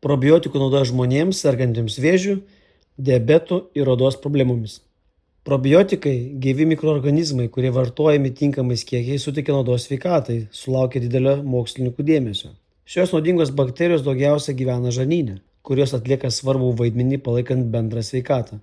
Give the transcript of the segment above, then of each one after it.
Probiotikų nauda žmonėms sergantiems vėžiu, diabetu ir odos problemomis. Probiotikai – gyvi mikroorganizmai, kurie vartojami tinkamais kiekiais suteikia naudos sveikatai, sulaukia didelio mokslininkų dėmesio. Šios naudingos bakterijos daugiausia gyvena žarnyne, kurios atlieka svarbų vaidmenį palaikant bendrą sveikatą.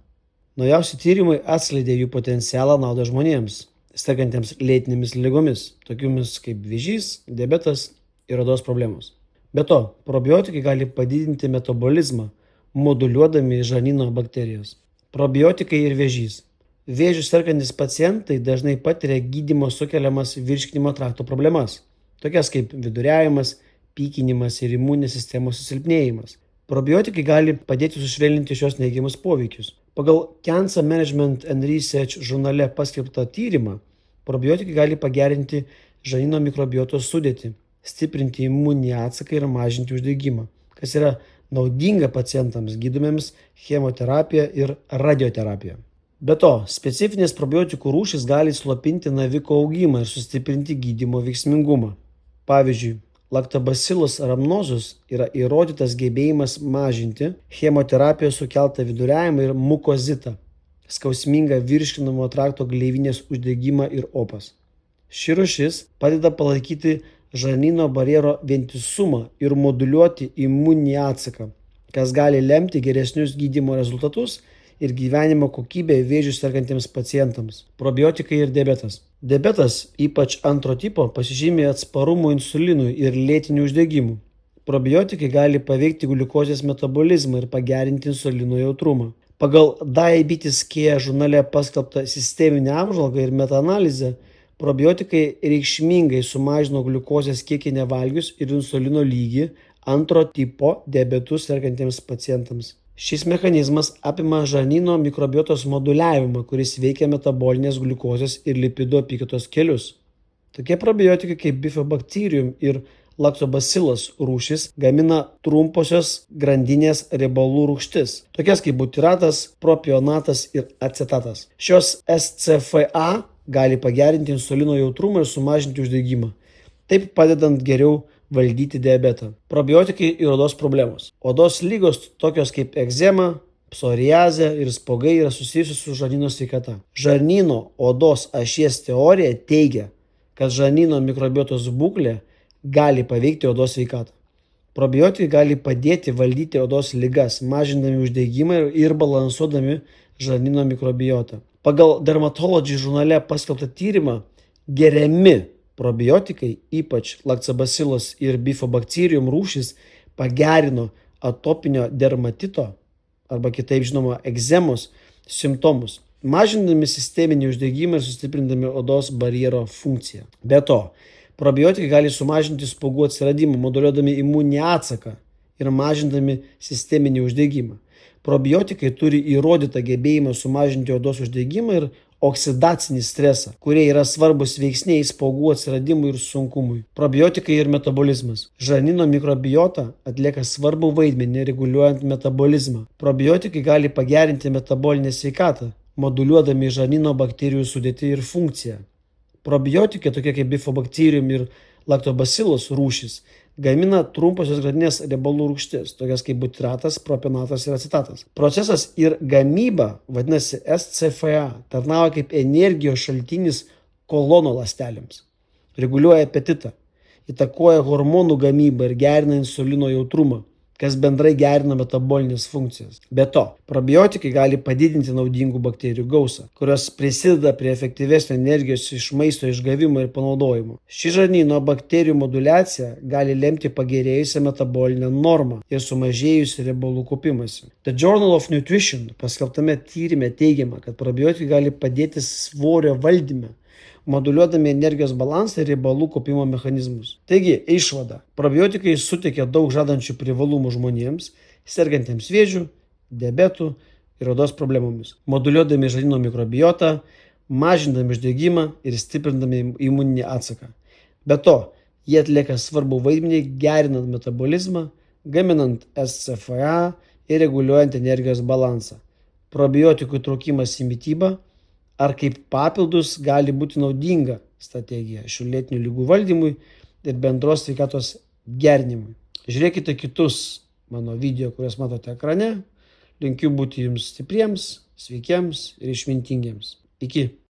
Naujausi tyrimai atskleidė jų potencialą naudą žmonėms, sergantiems lėtinėmis ligomis, tokiomis kaip vėžys, diabetas ir odos problemos. Be to, probiotikai gali padidinti metabolizmą, moduliuodami žarnyno bakterijas. Probiotikai ir vėžys. Vėžiu sergantys pacientai dažnai patiria gydymo sukeliamas virškinimo trakto problemas, tokias kaip viduriavimas, pykinimas ir imuninės sistemos susilpnėjimas. Probiotikai gali padėti sušvelninti šios neigiamus poveikius. Pagal Cancer Management and Research žurnale paskelbtą tyrimą, probiotikai gali pagerinti žarnyno mikrobiotos sudėtį, stiprinti imuninį atsaką ir mažinti uždegimą, kas yra naudinga pacientams gydomiems chemoterapija ir radioterapija. Be to, specifinės probiotikų rūšys gali slopinti naviko augimą ir sustiprinti gydymo veiksmingumą. Pavyzdžiui, Lactobacillus rhamnosus yra įrodytas gebėjimas mažinti chemoterapijos sukeltą viduriavimą ir mukozitą, skausmingą virškinamo trakto gleivinės uždegimą ir opas. Ši rūšis padeda palaikyti žarnyno barjero vientisumą ir moduliuoti imuninį atsaką, kas gali lemti geresnius gydymo rezultatus ir gyvenimo kokybę vėžiu sergantiems pacientams. Probiotikai ir diabetas. Diabetas, ypač antro tipo, pasižymi atsparumu insulinui ir lėtiniu uždegimu. Probiotikai gali paveikti gliukozės metabolizmą ir pagerinti insulino jautrumą. Pagal Diabetes Care žurnale paskelbtą sisteminę apžvalgą ir metaanalizę, probiotikai reikšmingai sumažino gliukozės kiekį nevalgius ir insulino lygį antro tipo diabetu sergantiems pacientams. Šis mechanizmas apima žarnyno mikrobiotos moduliavimą, kuris veikia metabolinės gliukozės ir lipidų apykaitos kelius. Tokie probiotikai kaip Bifidobacterium ir Lactobacillus rūšys gamina trumposios grandinės riebalų rūgštis, tokias kaip butiratas, propionatas ir acetatas. Šios SCFA gali pagerinti insulino jautrumą ir sumažinti uždegimą, taip padedant geriau valdyti diabetą. Probiotikai ir odos problemos. Odos lygos tokios kaip egzema, psoriazė ir spuogai yra susijusios su žarnyno sveikata. Žarnyno odos ašies teorija teigia, kad žarnyno mikrobiotos būklė gali paveikti odos sveikatą. Probiotikai gali padėti valdyti odos ligas, mažindami uždegimą ir balansuodami žarnyno mikrobiotą. Pagal Dermatology žurnale paskelbtą tyrimą geriami probiotikai, ypač Lactobacillus ir Bifidobacterium rūšys, pagerino atopinio dermatito, arba kitaip žinoma egzemos, simptomus, mažindami sisteminį uždegimą ir sustiprindami odos barjero funkciją. Be to, probiotikai gali sumažinti spuogų atsiradimą, moduliuodami imuninį atsaką ir mažindami sisteminį uždegimą. Probiotikai turi įrodytą gebėjimą sumažinti odos uždegimą ir oksidacinį stresą, kurie yra svarbus veiksniai spuogų atsiradimui ir sunkumui. Probiotikai ir metabolizmas. Žarnyno mikrobiota atlieka svarbų vaidmenį reguliuojant metabolizmą. Probiotikai gali pagerinti metabolinę sveikatą, moduliuodami žarnyno bakterijų sudėtį ir funkciją. Probiotikai, tokie kaip Bifidobacterium ir Lactobacillus rūšys, gamina trumposios grandinės riebalų rūgštis, tokias kaip butiratas, propionatas ir acetatas. Procesas ir gamyba, vadinasi SCFA, tarnauja kaip energijos šaltinis kolono ląstelėms. Reguliuoja apetitą, įtakoja hormonų gamybą ir gerina insulino jautrumą, kas bendrai gerina metabolinės funkcijas. Be to, probiotikai gali padidinti naudingų bakterijų gausą, kurios prisideda prie efektyvesnio energijos iš maisto išgavimo ir panaudojimo. Ši žarnyno bakterijų moduliacija gali lemti pagerėjusią metabolinę normą ir sumažėjusią riebalų kaupimąsi. The Journal of Nutrition paskelbtame tyrime teigiama, kad probiotikai gali padėti svorio valdyme, moduliuodami energijos balansą ir riebalų kaupimo mechanizmus. Taigi, išvada. Probiotikai suteikia daug žadančių privalumų žmonėms, sergantiems vėžiu, diabetu ir odos problemomis, moduliuodami žarnyno mikrobiotą, mažindami uždegimą ir stiprindami imuninį atsaką. Be to, jie atlieka svarbų vaidmenį gerinant metabolizmą, gaminant SCFA ir reguliuojant energijos balansą. Probiotikų įtraukimas į mitybą ar kaip papildus gali būti naudinga strategija šių lėtinių ligų valdymui ir bendros sveikatos gerinimui. Žiūrėkite kitus mano video, kuriuos matote ekrane. Linkiu būti jums stipriems, sveikiems ir išmintingiems. Iki.